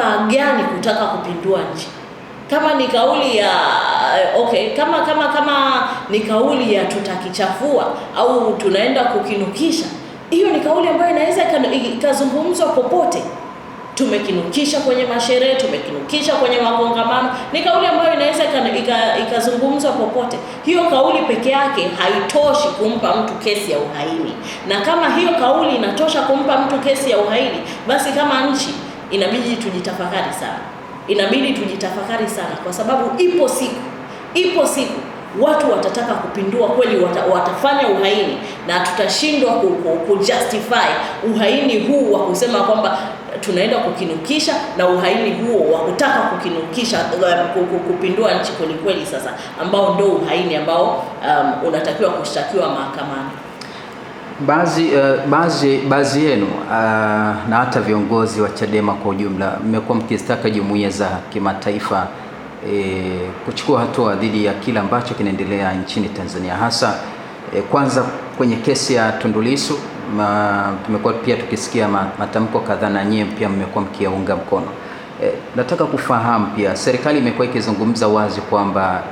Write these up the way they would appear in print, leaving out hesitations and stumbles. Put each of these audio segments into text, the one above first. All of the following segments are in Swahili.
shabaha gani kutaka kupindua nchi? Kama ni kauli ya kama ni kauli ya tutakichafua au tunaenda kukinukisha, hiyo ni kauli ambayo inaweza ikazungumzwa popote. Tumekinukisha kwenye masherehe, tumekinukisha kwenye makongamano, ni kauli ambayo inaweza ikazungumzwa popote. Hiyo kauli peke yake haitoshi kumpa mtu kesi ya uhaini. Na kama hiyo kauli inatosha kumpa mtu kesi ya uhaini, basi kama nchi inabidi tujitafakari sana, kwa sababu ipo siku watu watataka kupindua kweli, watafanya uhaini, na tutashindwa kujustify uhaini huu wa kusema kwamba tunaenda kukinukisha na uhaini huo wa kutaka kukinukisha kupindua nchi kweli sasa, ambao ndio uhaini ambao unatakiwa kushtakiwa mahakamani. Baadhi yenu na hata viongozi wa Chadema kwa ujumla mmekuwa mkistaka jumuiya za kimataifa kuchukua hatua dhidi ya kila ambacho kinaendelea nchini Tanzania, hasa kwanza kwenye kesi ya Tundu Lissu. Tumekuwa pia tukisikia matamko kadhaa na nyie pia mmekuwa mkiyaunga mkono. Nataka kufahamu pia, serikali imekuwa ikizungumza wazi kwamba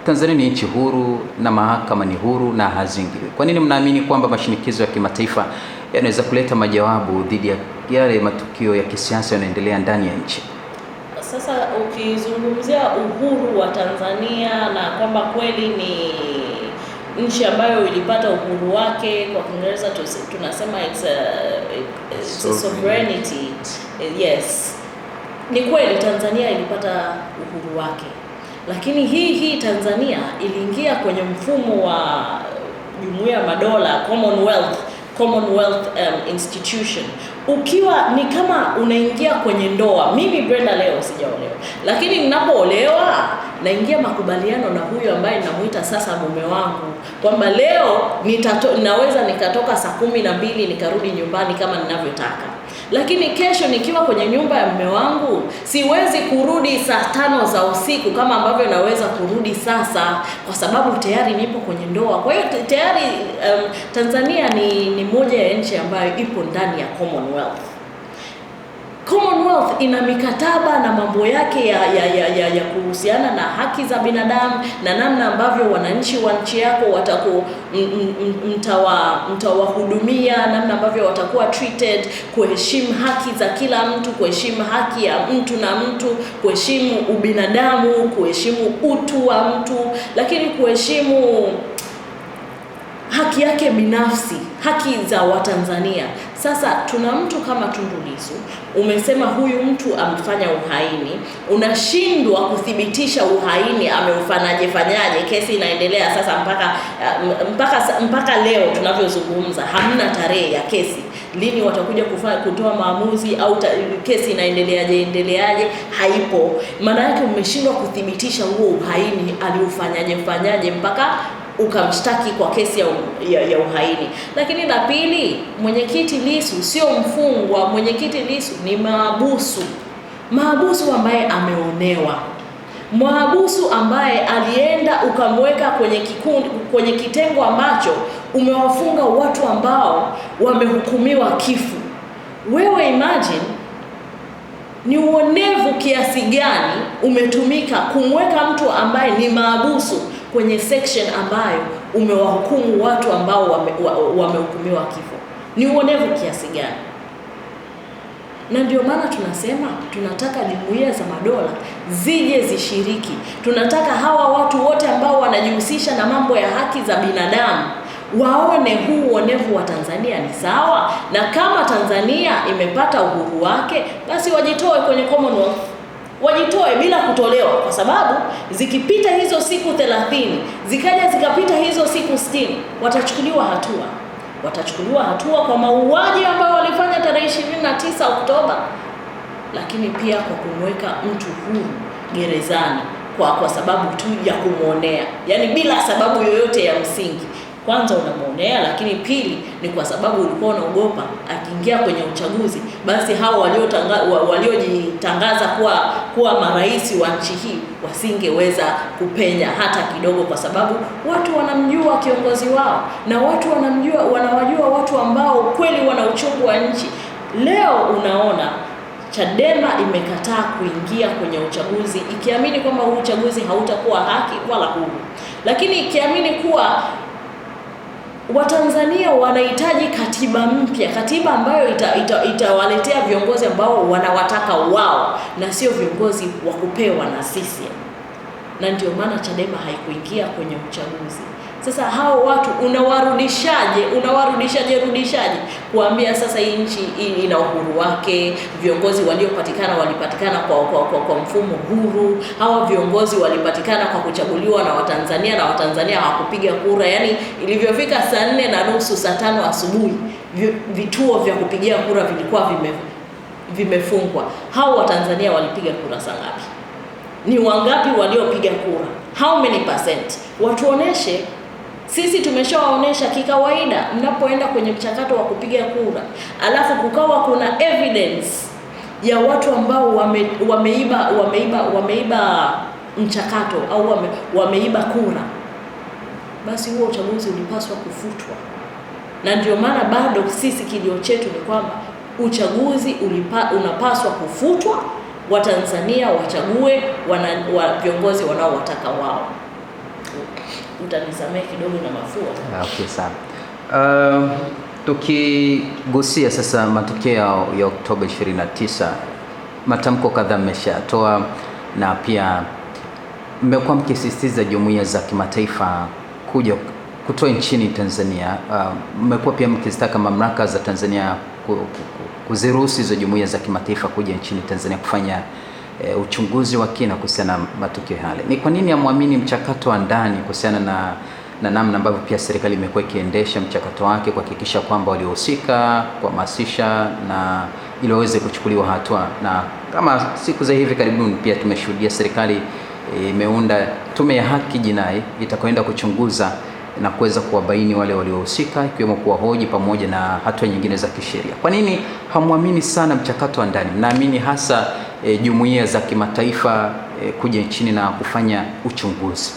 Tanzania ni nchi huru na mahakama ni huru na hazingirwi. Kwa nini mnaamini kwamba mashinikizo ya kimataifa yanaweza kuleta majawabu dhidi ya yale matukio ya kisiasa yanayoendelea ndani ya nchi? Sasa ukizungumzia uhuru wa Tanzania na kwamba kweli ni nchi ambayo ilipata uhuru wake, kwa Kiingereza tunasema it's a sovereignty. Yes, ni kweli Tanzania ilipata uhuru wake, lakini hii Tanzania iliingia kwenye mfumo wa Jumuiya ya Madola, Commonwealth institution. Ukiwa ni kama unaingia kwenye ndoa. Mimi Brenda leo sijaolewa, lakini ninapoolewa naingia makubaliano na huyo ambaye ninamuita sasa mume wangu, kwamba leo naweza nikatoka saa 12 nikarudi nyumbani kama ninavyotaka. Lakini kesho nikiwa kwenye nyumba ya mume wangu siwezi kurudi saa 5 za usiku kama ambavyo naweza kurudi sasa, kwa sababu tayari nipo kwenye ndoa. Kwa hiyo tayari Tanzania ni moja ya nchi ambayo ipo ndani ya Commonwealth. Commonwealth ina mikataba na mambo yake ya kuhusiana na haki za binadamu na namna ambavyo wananchi wa nchi yako mtawahudumia, namna ambavyo watakuwa treated, kuheshimu haki za kila mtu, kuheshimu haki ya mtu na mtu, kuheshimu ubinadamu, kuheshimu utu wa mtu, lakini kuheshimu haki yake binafsi, haki za Watanzania. Sasa tuna mtu kama Tundu Lissu, umesema huyu mtu amefanya uhaini, unashindwa kuthibitisha uhaini ameufanyaje, kesi inaendelea sasa mpaka leo tunavyozungumza hamna tarehe ya kesi. Lini watakuja kutoa maamuzi au kesi inaendeleaje, haipo. Maana yake umeshindwa kuthibitisha huo uhaini aliufanyaje mpaka ukamshtaki kwa kesi ya uhaini. Lakini la pili, mwenyekiti Lissu sio mfungwa. Mwenyekiti Lissu ni mahabusu ambaye ameonewa, mahabusu ambaye alienda ukamweka kwenye kitengo ambacho umewafunga watu ambao wamehukumiwa kifo. Wewe imagine ni uonevu kiasi gani umetumika kumweka mtu ambaye ni mahabusu kwenye section ambayo umewahukumu watu ambao wamehukumiwa kifo. Ni uonevu kiasi gani? Na ndio maana tunasema tunataka jumuiya za madola zije zishiriki. Tunataka hawa watu wote ambao wanajihusisha na mambo ya haki za binadamu waone huu uonevu wa Tanzania ni sawa, na kama Tanzania imepata uhuru wake, basi wajitoe kwenye Commonwealth. Wajitoe bila kutolewa, kwa sababu zikipita hizo siku 30, zikapita hizo siku 60, watachukuliwa hatua kwa mauaji ambayo walifanya tarehe 29 Oktoba, lakini pia kwa kumweka mtu huru gerezani kwa sababu tu ya kumuonea, yani bila sababu yoyote ya msingi. Kwanza unamuonea, lakini pili ni kwa sababu ulikuwa unaogopa akiingia kwenye uchaguzi, basi hao waliojitangaza kuwa marais wa nchi hii wasingeweza kupenya hata kidogo, kwa sababu watu wanamjua kiongozi wao na watu wanawajua watu ambao kweli wana uchungu wa nchi. Leo unaona Chadema imekataa kuingia kwenye uchaguzi ikiamini kwamba huu uchaguzi hautakuwa haki wala huru, lakini ikiamini kuwa Watanzania wanahitaji katiba mpya, katiba ambayo itawaletea viongozi ambao wanawataka wao na sio viongozi wa kupewa na sisi. Na ndio maana Chadema haikuingia kwenye uchaguzi. Sasa hao watu unawarudishaje kuambia sasa hii nchi ina uhuru wake, viongozi waliopatikana walipatikana kwa mfumo huru, hawa viongozi walipatikana kwa kuchaguliwa na Watanzania na Watanzania hawakupiga kura. Yani ilivyofika saa 4:30 saa 5 asubuhi vituo vya kupigia kura vilikuwa vimefungwa. Hao Watanzania walipiga kura saa ngapi? Ni wangapi waliopiga kura? How many percent? Watuoneshe. Sisi tumeshawaonesha kikawaida, mnapoenda kwenye mchakato wa kupiga kura, alafu kukawa kuna evidence ya watu ambao wameiba mchakato au wameiba kura, basi huo uchaguzi ulipaswa kufutwa. Na ndio maana bado sisi kilio chetu ni kwamba uchaguzi unapaswa kufutwa, Watanzania wachague viongozi wanaowataka wao. Utanisamehe kidogo na mafua. Okay, sawa. Tukigusia sasa matokeo ya Oktoba 29, matamko kadhaa mmeshatoa na pia mmekuwa mkisisitiza jumuiya za kimataifa kuja kutoa nchini Tanzania. Mmekuwa pia mkizitaka mamlaka za Tanzania kuziruhusu hizo jumuiya za kimataifa kuja nchini Tanzania kufanya uchunguzi wa kina kuhusiana na matukio yale. Ni kwa nini hamwamini mchakato wa ndani kuhusiana na namna ambavyo pia serikali imekuwa ikiendesha mchakato wake kuhakikisha kwamba waliohusika kuhamasisha na ili waweze kuchukuliwa hatua? Na kama siku za hivi karibuni pia tumeshuhudia serikali imeunda tume ya haki jinai itakwenda kuchunguza na kuweza kuwabaini wale waliohusika, ikiwemo kuwahoji pamoja na hatua nyingine za kisheria. Kwa nini hamwamini sana mchakato wa ndani? Mnaamini hasa jumuiya za kimataifa kuja nchini na kufanya uchunguzi?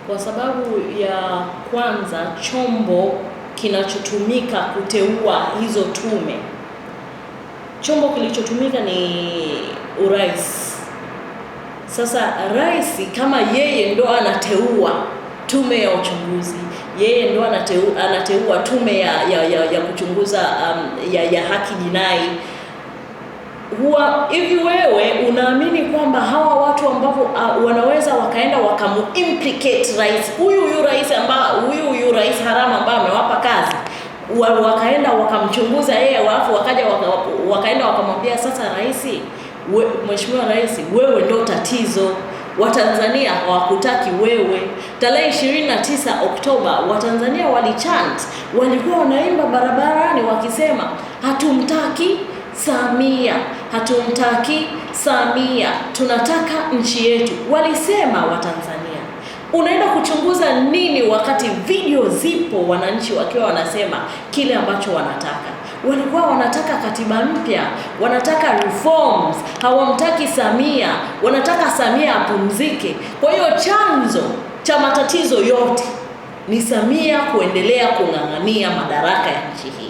Kwa sababu ya kwanza, chombo kinachotumika kuteua hizo tume, chombo kilichotumika ni urais. Sasa rais kama yeye ndo anateua tume ya uchunguzi, yeye ndo anateua tume ya kuchunguza ya haki jinai, huwa hivi wewe unaamini kwamba hawa watu ambao wanaweza wakaenda wakamu-implicate rais huyu rais haramu ambaye amewapa kazi, wakaenda wakamchunguza yeye, alafu wakaenda wakamwambia sasa rais, Mheshimiwa Rais, wewe ndo tatizo, Watanzania hawakutaki wewe. Tarehe 29 Oktoba Watanzania walichant, walikuwa wanaimba barabarani wakisema hatumtaki Samia, hatumtaki Samia, tunataka nchi yetu. Walisema Watanzania. Unaenda kuchunguza nini wakati video zipo, wananchi wakiwa wanasema kile ambacho wanataka? Walikuwa wanataka katiba mpya, wanataka reforms, hawamtaki Samia, wanataka Samia apumzike. Kwa hiyo chanzo cha matatizo yote ni Samia kuendelea kung'ang'ania madaraka ya nchi hii.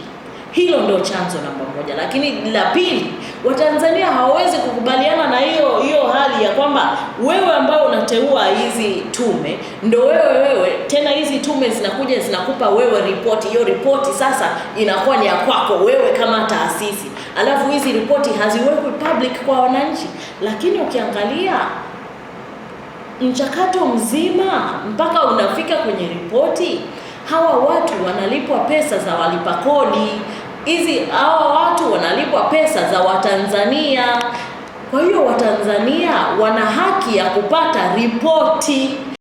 Hilo ndio chanzo namba moja. Lakini la pili, Watanzania hawawezi kukubaliana na hiyo hali ya kwamba wewe ambao unateua hizi tume ndio wewe tena, hizi tume zinakuja zinakupa wewe ripoti. Hiyo ripoti sasa inakuwa ni ya kwako wewe kama taasisi, alafu hizi ripoti haziwekwi public kwa wananchi. Lakini ukiangalia mchakato mzima mpaka unafika kwenye ripoti, hawa watu wanalipwa pesa za walipa kodi. Hawa watu wanalipwa pesa za Watanzania. Kwa hiyo Watanzania wana haki ya kupata ripoti.